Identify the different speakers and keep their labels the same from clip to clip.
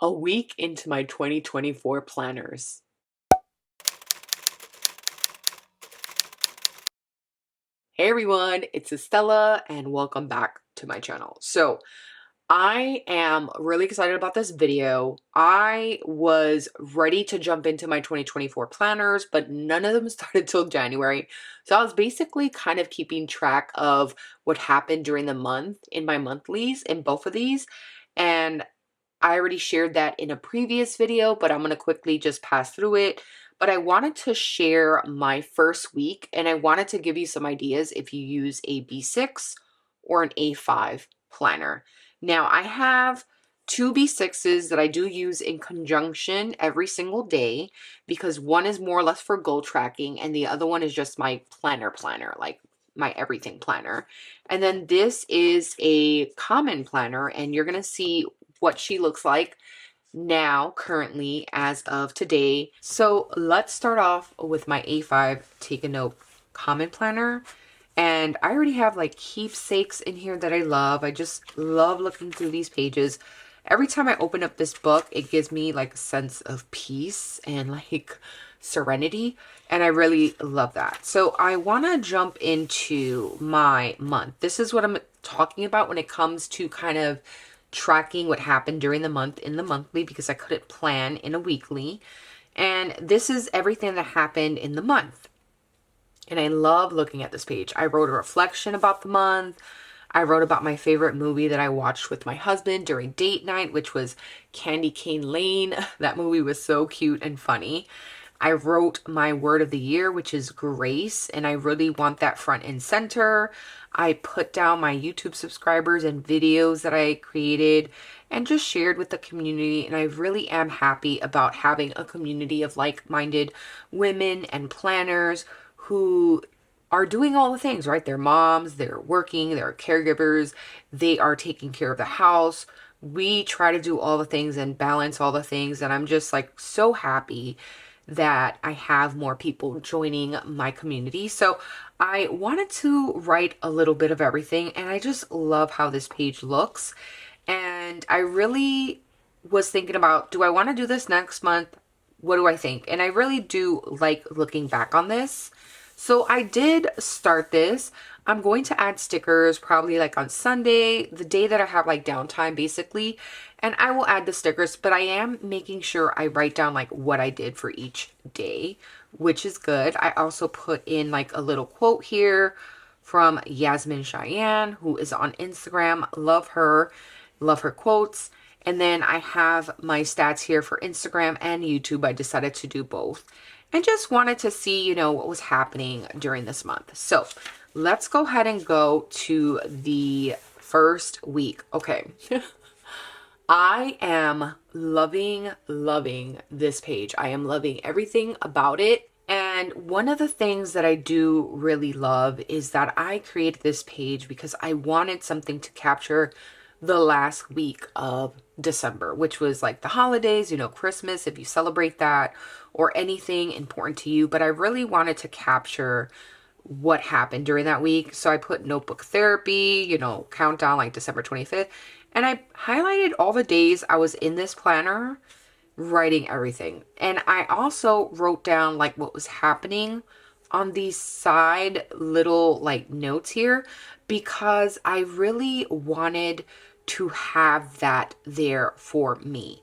Speaker 1: a week into my 2024 planners. Hey everyone, it's Estella and welcome back to my channel. So I am really excited about this video. I was ready to jump into my 2024 planners, but none of them started till January. So I was basically kind of keeping track of what happened during the month in my monthlies in both of these. And I already shared that in a previous video, but I'm going to quickly just pass through it. But I wanted to share my first week, and I wanted to give you some ideas if you use a B6 or an A5 planner. Now, I have two B6s that I do use in conjunction every single day because one is more or less for goal tracking and the other one is just my planner, like my everything planner. And then this is a common planner, and you're going to see what she looks like now, currently, as of today. So let's start off with my A5 Take a Note Common Planner. And I already have like keepsakes in here that I love. I just love looking through these pages. Every time I open up this book, it gives me like a sense of peace and like serenity. And I really love that. So I want to jump into my month. This is what I'm talking about when it comes to kind of tracking what happened during the month in the monthly, because I couldn't plan in a weekly. And this is everything that happened in the month. And I love looking at this page. I wrote a reflection about the month. I wrote about my favorite movie that I watched with my husband during date night, which was Candy Cane Lane. That movie was so cute and funny. I wrote my word of the year, which is grace, and I really want that front and center. I put down my YouTube subscribers and videos that I created and just shared with the community, and I really am happy about having a community of like-minded women and planners who are doing all the things, right? They're moms, they're working, they're caregivers, they are taking care of the house. We try to do all the things and balance all the things, and I'm just like so happy that I have more people joining my community. So I wanted to write a little bit of everything, and I just love how this page looks. And I really was thinking about, do I want to do this next month? What do I think? And I really do like looking back on this. So I did start this. I'm going to add stickers probably like on Sunday, the day that I have like downtime basically. And I will add the stickers, but I am making sure I write down like what I did for each day, which is good. I also put in like a little quote here from Yasmin Cheyenne, who is on Instagram. Love her quotes. And then I have my stats here for Instagram and YouTube. I decided to do both and just wanted to see, what was happening during this month. So let's go ahead and go to the first week. Okay. I am loving this page. I am loving everything about it. And one of the things that I do really love is that I created this page because I wanted something to capture the last week of December, which was like the holidays, Christmas, if you celebrate that, or anything important to you. But I really wanted to capture what happened during that week. So I put notebook therapy, countdown like December 25th. And I highlighted all the days I was in this planner writing everything. And I also wrote down like what was happening on these side little like notes here, because I really wanted to have that there for me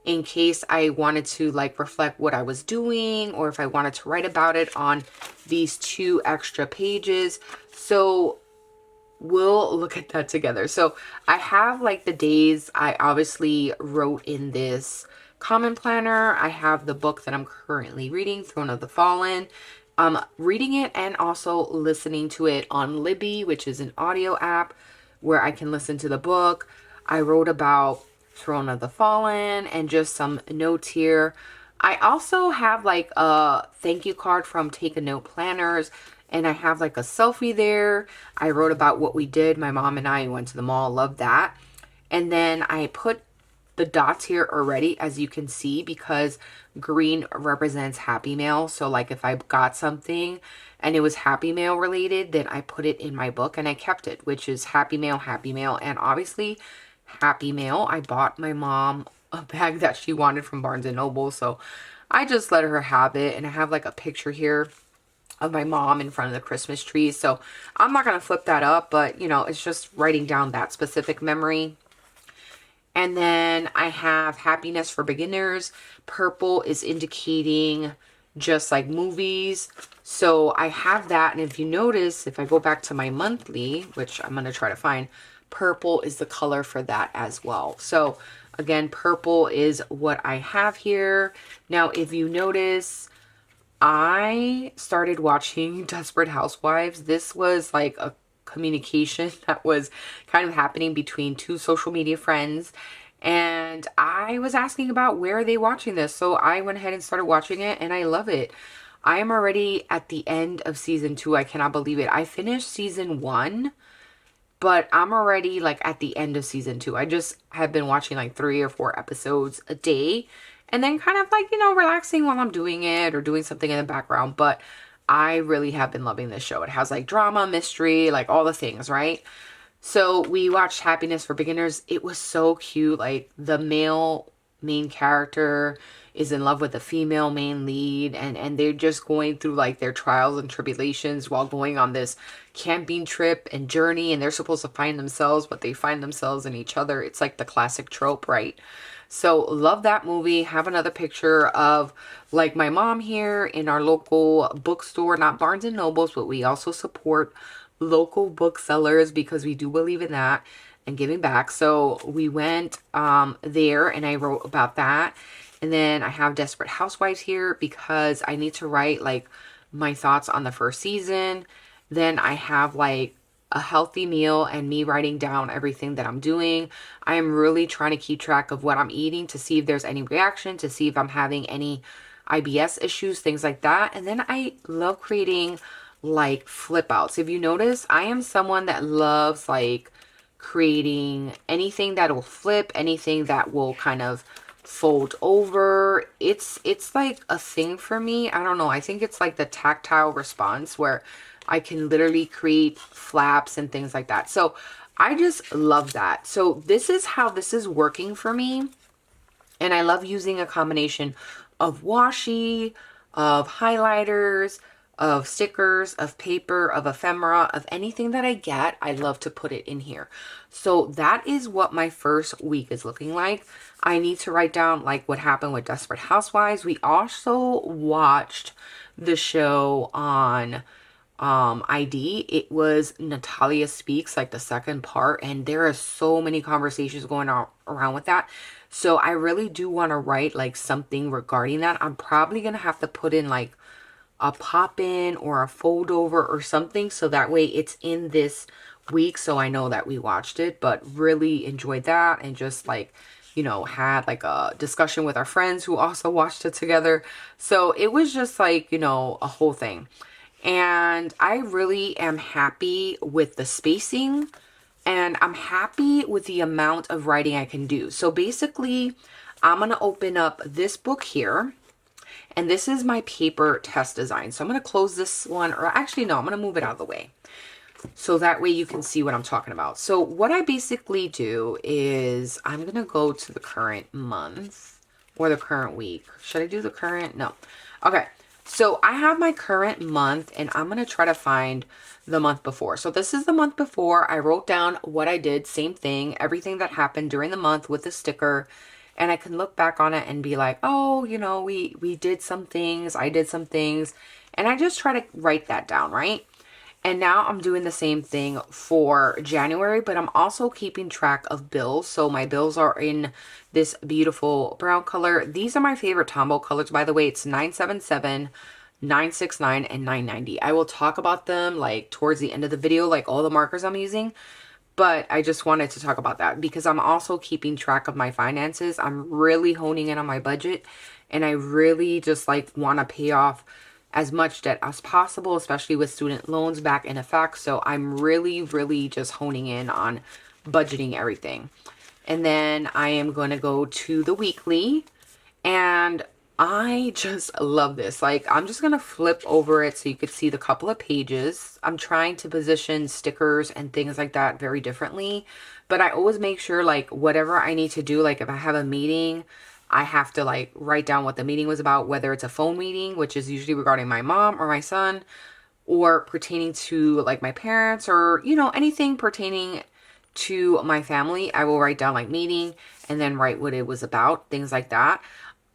Speaker 1: in case I wanted to like reflect what I was doing, or if I wanted to write about it on these two extra pages. So we'll look at that together. So I have like the days I obviously wrote in this common planner. I have the book that I'm currently reading, Throne of the Fallen. Reading it and also listening to it on Libby, which is an audio app where I can listen to the book. I wrote about Throne of the Fallen and just some notes here. I also have like a thank you card from Take a Note Planners, and I have like a selfie there. I wrote about what we did. My mom and I went to the mall. Love that. And then I put the dots here already, as you can see, because green represents happy mail. So like if I got something and it was happy mail related, then I put it in my book and I kept it, which is happy mail. And obviously happy mail, I bought my mom a bag that she wanted from Barnes and Noble. So I just let her have it. And I have like a picture here of my mom in front of the Christmas tree. So I'm not going to flip that up, but you know, it's just writing down that specific memory. And then I have Happiness for Beginners. Purple is indicating just like movies. So I have that. And if you notice, if I go back to my monthly, which I'm going to try to find, purple is the color for that as well. So again, purple is what I have here. Now, if you notice, I started watching Desperate Housewives. This was like a communication that was kind of happening between two social media friends. And I was asking about where are they watching this. So I went ahead and started watching it and I love it. I am already at the end of season 2. I cannot believe it. I finished season 1, but I'm already like at the end of season 2. I just have been watching like 3 or 4 episodes a day and then kind of like, you know, relaxing while I'm doing it or doing something in the background. But I really have been loving this show. It has like drama, mystery, like all the things, right? So we watched Happiness for Beginners. It was so cute. Like the male main character is in love with the female main lead, and they're just going through like their trials and tribulations while going on this camping trip and journey, and they're supposed to find themselves, but they find themselves in each other. It's like the classic trope, right? So love that movie. Have another picture of like my mom here in our local bookstore, not Barnes and Nobles, but we also support local booksellers because we do believe in that and giving back. So we went there and I wrote about that. And then I have Desperate Housewives here because I need to write like my thoughts on the first season. Then I have like a healthy meal and me writing down everything that I'm doing. I am really trying to keep track of what I'm eating to see if there's any reaction, to see if I'm having any IBS issues, things like that. And then I love creating like flip outs. If you notice, I am someone that loves like creating anything that will flip, anything that will kind of fold over. It's like a thing for me. I don't know. I think it's like the tactile response where I can literally create flaps and things like that. So I just love that. So this is how this is working for me. And I love using a combination of washi, of highlighters, of stickers, of paper, of ephemera, of anything that I get. I love to put it in here. So that is what my first week is looking like. I need to write down like what happened with Desperate Housewives. We also watched the show on ID. It was Natalia Speaks, like the second part, and there are so many conversations going on around with that. So I really do want to write like something regarding that. I'm probably gonna have to put in like a pop in or a fold over or something so that way it's in this week so I know that we watched it. But really enjoyed that and just like, you know, had like a discussion with our friends who also watched it together. So it was just like, you know, a whole thing. And I really am happy with the spacing and I'm happy with the amount of writing I can do. So basically, I'm going to open up this book here. And this is my paper test design. So I'm going to close this one, or actually, no, I'm going to move it out of the way. So that way you can see what I'm talking about. So what I basically do is I'm going to go to the current month or the current week. Should I do the current? No. Okay. So I have my current month and I'm going to try to find the month before. So this is the month before. I wrote down what I did, same thing, everything that happened during the month with the sticker. And I can look back on it and be like, oh, you know, we did some things, I did some things. And I just try to write that down, right? And now I'm doing the same thing for January, but I'm also keeping track of bills. So my bills are in this beautiful brown color. These are my favorite Tombow colors, by the way. It's 977, 969, and 990. I will talk about them like towards the end of the video, like all the markers I'm using. But I just wanted to talk about that because I'm also keeping track of my finances. I'm really honing in on my budget and I really just like want to pay off as much debt as possible, especially with student loans back in effect. So I'm really, really just honing in on budgeting everything. And then I am going to go to the weekly. And I just love this. Like, I'm just gonna flip over it so you could see the couple of pages. I'm trying to position stickers and things like that very differently, but I always make sure, like, whatever I need to do, like if I have a meeting, I have to like write down what the meeting was about, whether it's a phone meeting, which is usually regarding my mom or my son, or pertaining to like my parents, or anything pertaining to my family. I will write down like meeting and then write what it was about, things like that.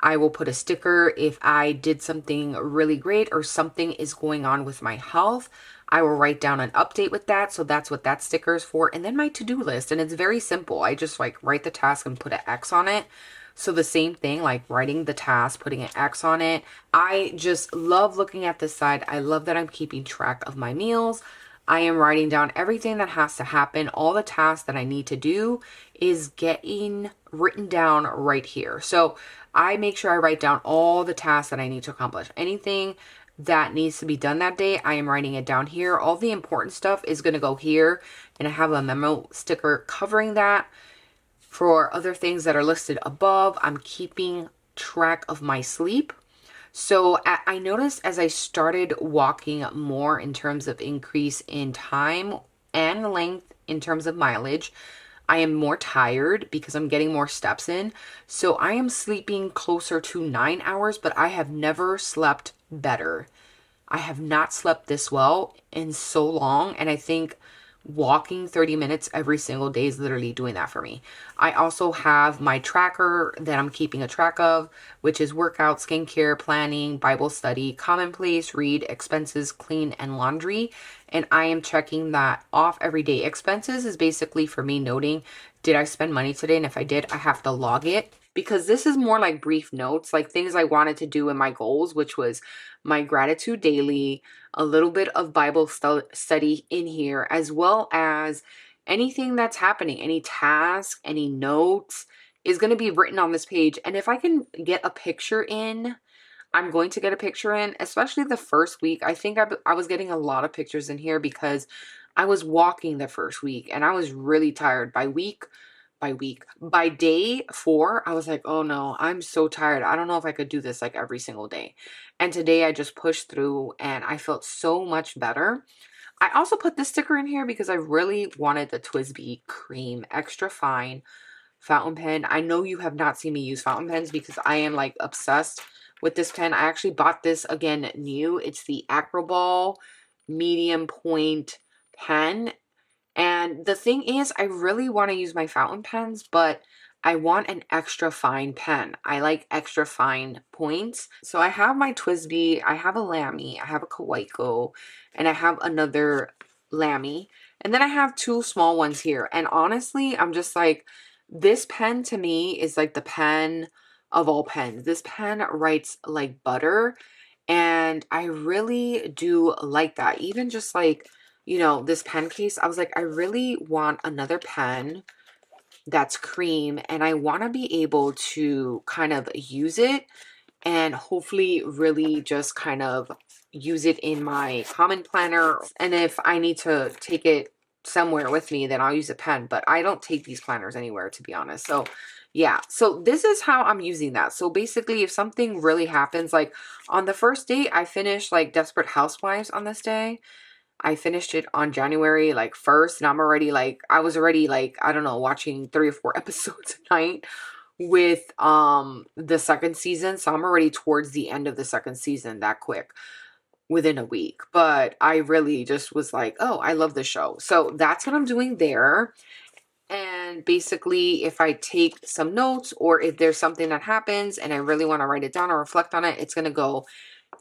Speaker 1: I will put a sticker if I did something really great or something is going on with my health. I will write down an update with that. So that's what that sticker is for. And then my to-do list. And it's very simple. I just like write the task and put an X on it. So the same thing, like writing the task, putting an X on it. I just love looking at this side. I love that I'm keeping track of my meals. I am writing down everything that has to happen. All the tasks that I need to do is getting written down right here. So I make sure I write down all the tasks that I need to accomplish. Anything that needs to be done that day, I am writing it down here. All the important stuff is going to go here, and I have a memo sticker covering that. For other things that are listed above, I'm keeping track of my sleep. So I noticed as I started walking more in terms of increase in time and length in terms of mileage, I am more tired because I'm getting more steps in. So I am sleeping closer to 9 hours, but I have never slept better. I have not slept this well in so long. And I think walking 30 minutes every single day is literally doing that for me. I also have my tracker that I'm keeping a track of, which is workout, skincare, planning, Bible study, commonplace, read, expenses, clean, and laundry. And I am checking that off every day. Expenses is basically for me noting, did I spend money today? And if I did, I have to log it, because this is more like brief notes, like things I wanted to do in my goals, which was my gratitude daily, a little bit of Bible study in here, as well as anything that's happening, any task, any notes is going to be written on this page. And if I can get a picture in, I'm going to get a picture in, especially the first week. I think I was getting a lot of pictures in here because I was walking the first week and I was really tired. By day 4, I was like, oh no, I'm so tired. I don't know if I could do this like every single day. And today I just pushed through and I felt so much better. I also put this sticker in here because I really wanted the Twisby Cream Extra Fine fountain pen. I know you have not seen me use fountain pens because I am like obsessed with this pen. I actually bought this again new. It's the Acroball medium point pen. And the thing is, I really want to use my fountain pens, but I want an extra fine pen. I like extra fine points. So I have my Twisby, I have a Lamy, I have a Kawaii, and I have another Lamy. And then I have 2 small ones here. And honestly, I'm just like, this pen to me is like the pen of all pens. This pen writes like butter. And I really do like that. Even just like, this pen case, I was like, I really want another pen that's cream, and I want to be able to kind of use it and hopefully really just kind of use it in my common planner. And if I need to take it somewhere with me, then I'll use a pen, but I don't take these planners anywhere, to be honest. So yeah, so this is how I'm using that. So basically, if something really happens, like on the first day, I finished like Desperate Housewives on this day. I finished it on January like 1st, and I was already like, I don't know, watching 3 or 4 episodes a night with the second season. So I'm already towards the end of the second season that quick, within a week. But I really just was like, oh, I love this show. So that's what I'm doing there. And basically, if I take some notes or if there's something that happens and I really want to write it down or reflect on it, it's going to go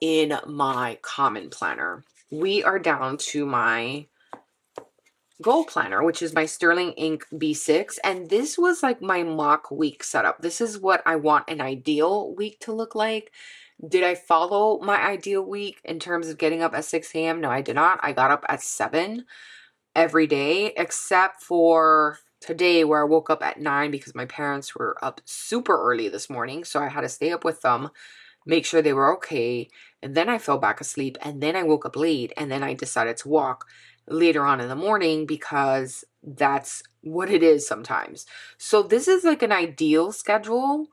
Speaker 1: in my common planner. We are down to my goal planner, which is my Sterling Ink B6. And this was like my mock week setup. This is what I want an ideal week to look like. Did I follow my ideal week in terms of getting up at 6 a.m.? No, I did not. I got up at 7 every day, except for today where I woke up at 9 because my parents were up super early this morning. So I had to stay up with them, make sure they were okay. And then I fell back asleep, and then I woke up late, and then I decided to walk later on in the morning because that's what it is sometimes. So this is like an ideal schedule,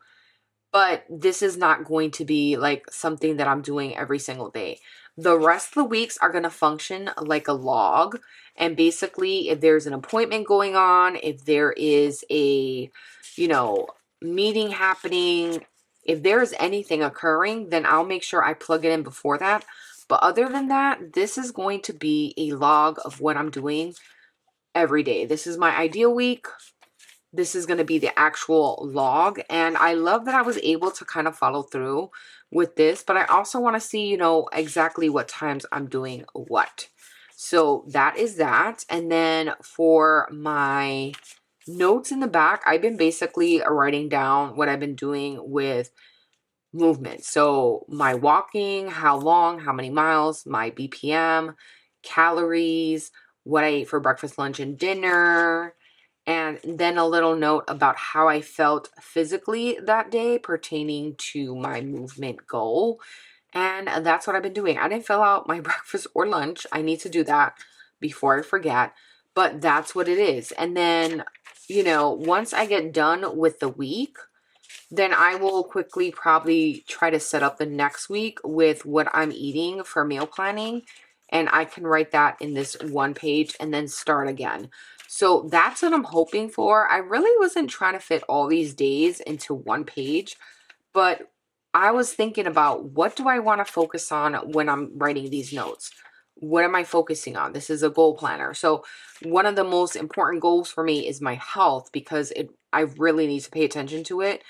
Speaker 1: but this is not going to be like something that I'm doing every single day. The rest of the weeks are going to function like a log. And basically, if there's an appointment going on, if there is a, you know, meeting happening, if there is anything occurring, then I'll make sure I plug it in before that. But other than that, this is going to be a log of what I'm doing every day. This is my ideal week. This is going to be the actual log. And I love that I was able to kind of follow through with this. But I also want to see, you know, exactly what times I'm doing what. So that is that. And then for my notes in the back, I've been basically writing down what I've been doing with movement. So my walking, how long, how many miles, my BPM, calories, what I ate for breakfast, lunch, and dinner, and then a little note about how I felt physically that day pertaining to my movement goal. And that's what I've been doing. I didn't fill out my breakfast or lunch. I need to do that before I forget, but that's what it is. And then, you know, once I get done with the week, then I will quickly probably try to set up the next week with what I'm eating for meal planning. And I can write that in this one page and then start again. So that's what I'm hoping for. I really wasn't trying to fit all these days into one page, but I was thinking about what do I want to focus on when I'm writing these notes? What am I focusing on? This is a goal planner. So one of the most important goals for me is my health, because I really need to pay attention to it.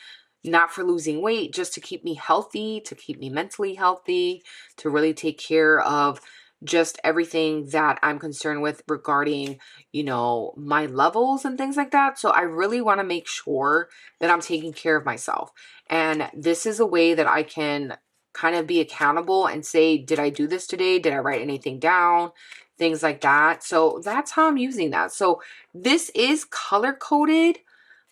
Speaker 1: Not for losing weight, just to keep me healthy, to keep me mentally healthy, to really take care of just everything that I'm concerned with regarding, you know, my levels and things like that. So I really want to make sure that I'm taking care of myself. And this is a way that I can kind of be accountable and say, did I do this today? Did I write anything down? Things like that. So that's how I'm using that. So this is color coded.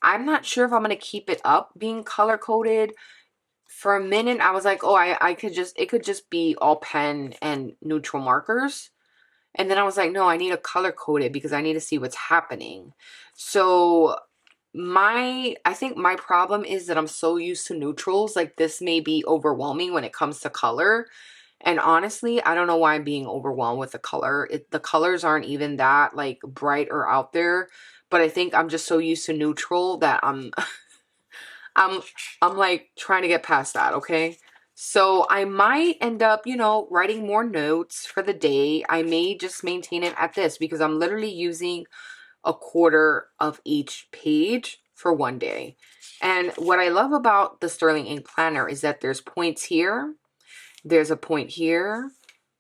Speaker 1: I'm not sure if I'm going to keep it up being color coded. For a minute, I was like, oh, it could just be all pen and neutral markers. And then I was like, no, I need to color code it because I need to see what's happening. So I think my problem is that I'm so used to neutrals. Like this may be overwhelming when it comes to color. And honestly, I don't know why I'm being overwhelmed with the color. The colors aren't even that like bright or out there. But I think I'm just so used to neutral that I'm like trying to get past that, okay? So I might end up, you know, writing more notes for the day. I may just maintain it at this because I'm literally using a quarter of each page for one day. And what I love about the Sterling Ink Planner is that there's points here, there's a point here,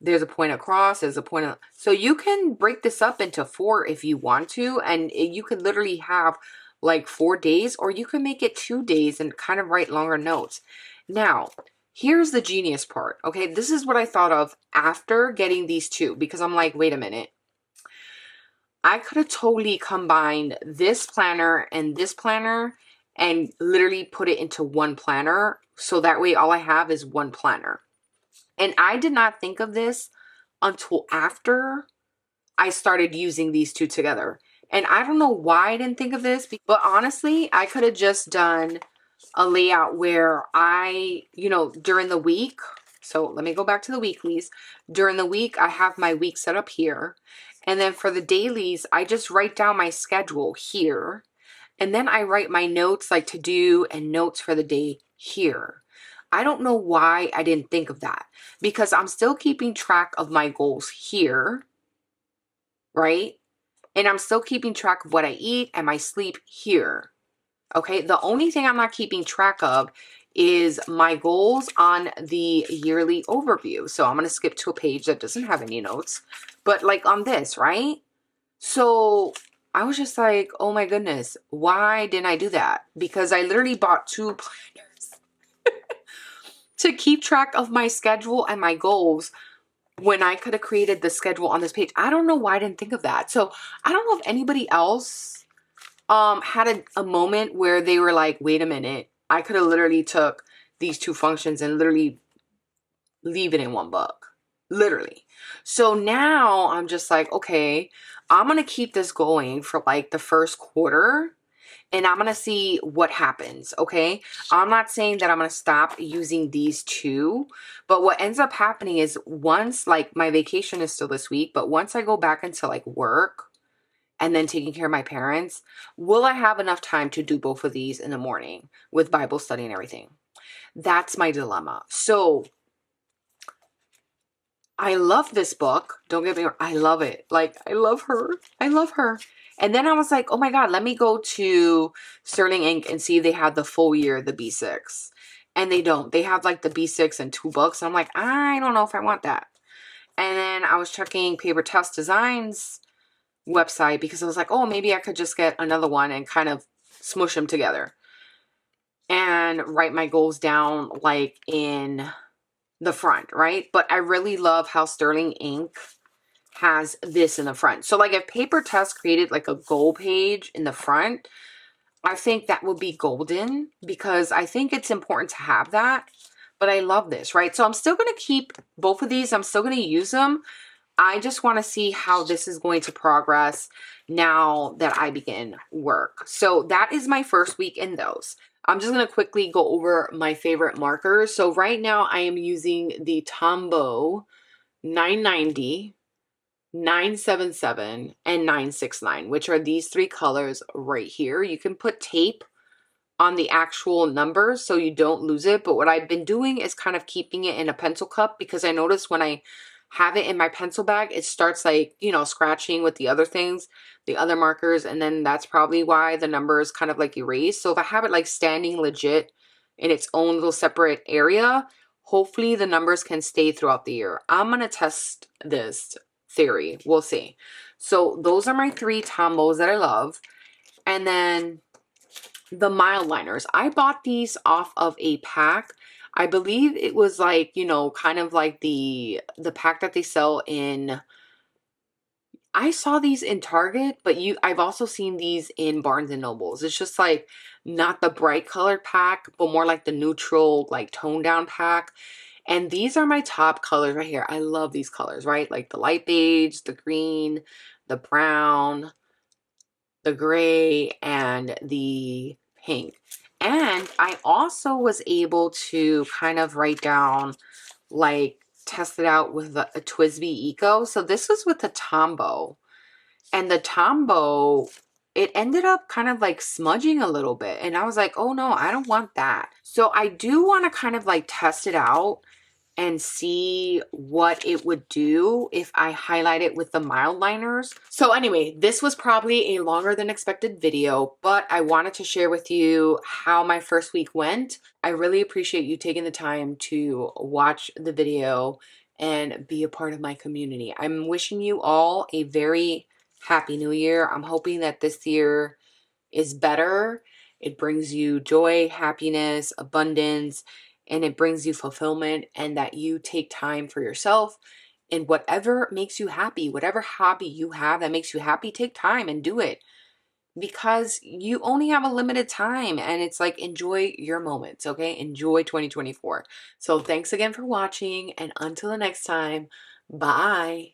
Speaker 1: there's a point across, there's a point. So you can break this up into 4 if you want to, and you could literally have like 4 days, or you can make it 2 days and kind of write longer notes. Now, here's the genius part. Okay, this is what I thought of after getting these two, because I'm like, wait a minute. I could have totally combined this planner and literally put it into one planner. So that way all I have is one planner. And I did not think of this until after I started using these two together. And I don't know why I didn't think of this, but honestly, I could have just done a layout where during the week, so let me go back to the weeklies. During the week, I have my week set up here. And then for the dailies, I just write down my schedule here. And then I write my notes like to do and notes for the day here. I don't know why I didn't think of that, because I'm still keeping track of my goals here, right? And I'm still keeping track of what I eat and my sleep here. Okay, the only thing I'm not keeping track of is my goals on the yearly overview. So I'm going to skip to a page that doesn't have any notes, but like on this, right? So I was just like, oh my goodness, why didn't I do that? Because I literally bought 2 planners to keep track of my schedule and my goals when I could have created the schedule on this page. I don't know why I didn't think of that. So I don't know if anybody else had a moment where they were like, wait a minute, I could have literally took these 2 functions and literally leave it in one book. Literally. So now I'm just like, okay, I'm going to keep this going for like the first quarter. and I'm going to see what happens, okay? I'm not saying that I'm going to stop using these two, but what ends up happening is once, like, my vacation is still this week, but once I go back into, like, work and then taking care of my parents, will I have enough time to do both of these in the morning with Bible study and everything? That's my dilemma. So I love this book. Don't get me wrong. I love it. Like, I love her. I love her. And then I was like, oh my God, let me go to Sterling Inc. and see if they have the full year, the B6. And they don't. They have like the B6 and 2 books. I'm like, I don't know if I want that. And then I was checking Paper Test Designs website because I was like, oh, maybe I could just get another one and kind of smush them together and write my goals down like in the front, right? But I really love how Sterling Inc. has this in the front. So like if Paper Test created like a goal page in the front, I think that would be golden because I think it's important to have that. But I love this, right? So I'm still going to keep both of these. I'm still going to use them. I just want to see how this is going to progress now that I begin work. So that is my first week in those. I'm just going to quickly go over my favorite markers. So right now I am using the Tombow 990, 977, and 969, which are these 3 colors right here. You can put tape on the actual numbers so you don't lose it. But what I've been doing is kind of keeping it in a pencil cup because I noticed when I have it in my pencil bag, it starts like, you know, scratching with the other things, the other markers. And then that's probably why the number is kind of like erased. So if I have it like standing legit in its own little separate area, hopefully the numbers can stay throughout the year. I'm going to test this theory. We'll see. So those are my 3 Tombows that I love. And then the mild liners. I bought these off of a pack. I believe it was like, you know, kind of like the pack that they sell in, I saw these in Target, but I've also seen these in Barnes and Nobles. It's just like not the bright colored pack, but more like the neutral, like toned down pack. And these are my top colors right here. I love these colors, right? Like the light beige, the green, the brown, the gray, and the pink. And I also was able to kind of write down, like, test it out with a TWSBI Eco. So this was with the Tombow. And the Tombow, it ended up kind of like smudging a little bit. And I was like, oh no, I don't want that. So I do want to kind of like test it out and see what it would do if I highlight it with the mild liners. So anyway, this was probably a longer than expected video, but I wanted to share with you how my first week went. I really appreciate you taking the time to watch the video and be a part of my community. I'm wishing you all a very happy new year. I'm hoping that this year is better. It brings you joy, happiness, abundance, and it brings you fulfillment, and that you take time for yourself and whatever makes you happy, whatever hobby you have that makes you happy, take time and do it because you only have a limited time, and it's like, enjoy your moments, okay? Enjoy 2024. So thanks again for watching, and until the next time, bye.